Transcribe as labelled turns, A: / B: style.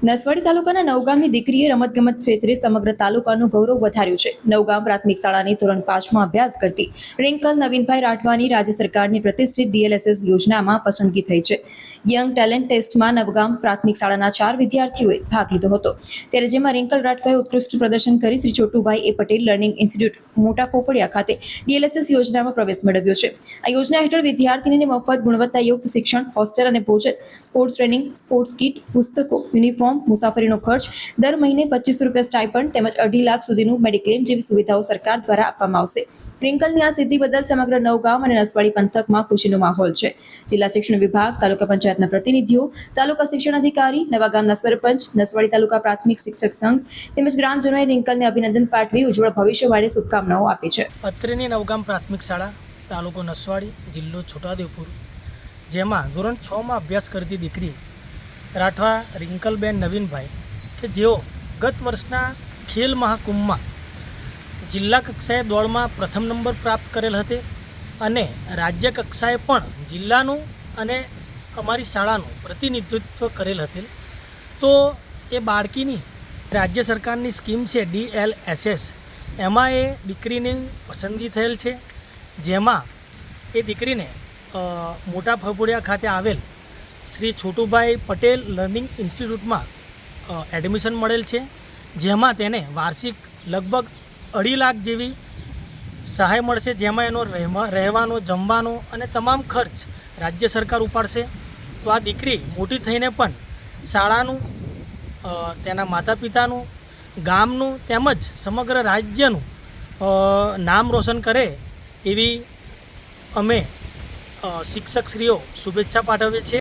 A: નસવાડી તાલુકાના નવગામની દીકરીએ રમતગમત ક્ષેત્રે સમગ્ર તાલુકાનું ગૌરવ વધાર્યું છે. નવગામ પ્રાથમિક શાળાની ધોરણ 5માં અભ્યાસ કરતી રિંકલ નવીનભાઈ રાઠવાની રાજ્ય સરકારની પ્રતિષ્ઠિત DLSS યોજનામાં પસંદગી થઈ છે. યંગ ટેલેન્ટ ટેસ્ટમાં નવગામ પ્રાથમિક શાળાના 4 વિદ્યાર્થીઓએ ભાગ લીધો હતો. ત્યારે જેમાં રિંકલ રાઠવાએ ઉત્કૃષ્ટ પ્રદર્શન કરી શ્રી છોટુભાઈ એ પટેલ લર્નિંગ ઇન્સ્ટિટ્યૂટ મોટા ફોફળિયા ખાતે DLSS યોજનામાં પ્રવેશ મેળવ્યો છે. આ યોજના હેઠળ વિદ્યાર્થીનીને મફત ગુણવત્તાયુક્ત શિક્ષણ, હોસ્ટેલ અને ભોજન, સ્પોર્ટ્સ ટ્રેનિંગ, સ્પોર્ટ્સ કિટ, પુસ્તકો, યુનિફોર્મ, મુસાફરીનો ખર્ચ, દર મહિને 2500 રૂપિયા સ્ટાઇપન્ડ તેમજ 2.5 લાખ સુધીનું મેડિક્લેમ જેવી સુવિધાઓ સરકાર દ્વારા આપવામાં આવશે. રિંકલની આ સિદ્ધિ બદલ સમગ્ર નવગામ અને નસવાડી પંથકમાં ખુશીનો માહોલ છે. જિલ્લા શિક્ષણ વિભાગ, તાલુકા પંચાયતના પ્રતિનિધિઓ, તાલુકા શિક્ષણ અધિકારી, નવાગામના સરપંચ, નસવાડી તાલુકા પ્રાથમિક શિક્ષક સંઘ તેમજ ગ્રામજનોએ રિંકલને અભિનંદન પાઠવી ઉજ્જવળ ભવિષ્ય માટે શુભકામનાઓ આપી છે.
B: અત્રેની નવગામ પ્રાથમિક શાળા, તાલુકો નસવાડી, જિલ્લો છોટાઉદેપુર, જેમાં ધોરણ 6માં અભ્યાસ કરતી દીકરી રાઠવા રિંકલબેન નવીનભાઈ કે જેઓ ગત વર્ષના ખેલ મહાકુંભમાં જિલ્લા કક્ષાએ દોડમાં પ્રથમ નંબર પ્રાપ્ત કરેલ હતી અને રાજ્ય કક્ષાએ પણ જિલ્લાનું અને અમારી શાળાનું પ્રતિનિધિત્વ કરેલ હતું. તો એ બાળકીની રાજ્ય સરકારની સ્કીમ છે DLSS, એમાં એ દીકરીની પસંદગી થયેલ છે, જેમાં એ દીકરીને મોટા ફફોડિયા ખાતે આવેલ શ્રી છોટુભાઈ પટેલ લર્નિંગ ઇન્સ્ટિટ્યૂટમાં એડમિશન મળેલ છે, જેમાં તેને વાર્ષિક લગભગ 2.5 લાખ જેવી સહાય મળશે, જેમાં એનો રહેવાનો, જમવાનો અને તમામ ખર્ચ રાજ્ય સરકાર ઉપાડશે. તો આ દીકરી મોટી થઈને પણ શાળાનું, તેના માતા પિતાનું, ગામનું તેમજ સમગ્ર રાજ્યનું નામ રોશન કરે એવી અમે શિક્ષકશ્રીઓ શુભેચ્છા પાઠવીએ છીએ.